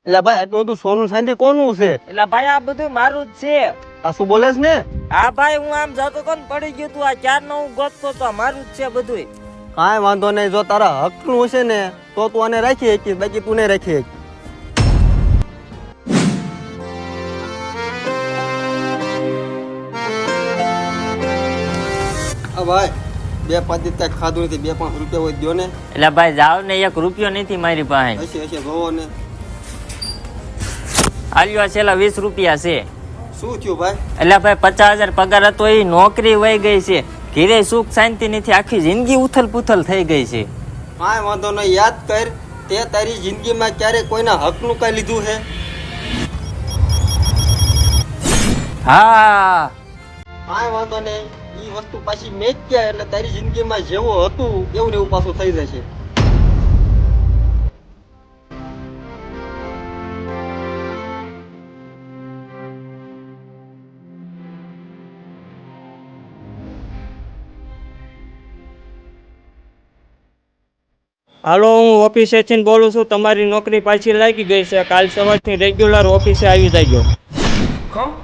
એટલે ભાઈ આટલું બધું સોનું સાંજે કોનું છે? એટલે ભાઈ આ બધું મારું જ છે. આ શું બોલેસ ને? હા ભાઈ હું આમ જતો તો ને પડી ગયું તું આ ક્યારનો હું ગોતતો તો મારું જ છે બધું. કાંઈ વાંધો નહીં, જો તારા હકનું હશે ને તો તું આને રાખી શકીશ, બાકી તું નહીં રાખી શકીશ. આ ભાઈ બે પાંચ દિવસ કાંઈ ખાધું નથી, 2-5 રૂપિયા હોય દ્યો ને. એટલે ભાઈ જાવ ને 1 રૂપિયો નથી મારી પાસે. હશે જોવો ને. આલ્યો છેલ્લા 20 રૂપિયા છે. શું થયું ભાઈ? એટલે ભાઈ 50,000 પગાર હતો એ નોકરી વહી ગઈ છે. ઘીરે સુખ શાંતિ નથી, આખી જિંદગી ઉથલ પુથલ થઈ ગઈ છે. કાંઈ વાંધો નહીં, યાદ કર તે તારી જિંદગીમાં ક્યારે કોઈના હકનું કાંઈ લીધું છે? હા કાંઈ વાંધો નહીં, ઈ વસ્તુ પાછી મેં જ ક્યાં એટલે તારી જિંદગીમાં જેવું હતું એવું ને એવું પાછું થઈ જશે. હાલો, હું ઓફિસેથી બોલું છું. તમારી નોકરી પાછી લાગી ગઈ છે. કાલ સવારથી રેગ્યુલર ઓફિસે આવી જજો. કોણ?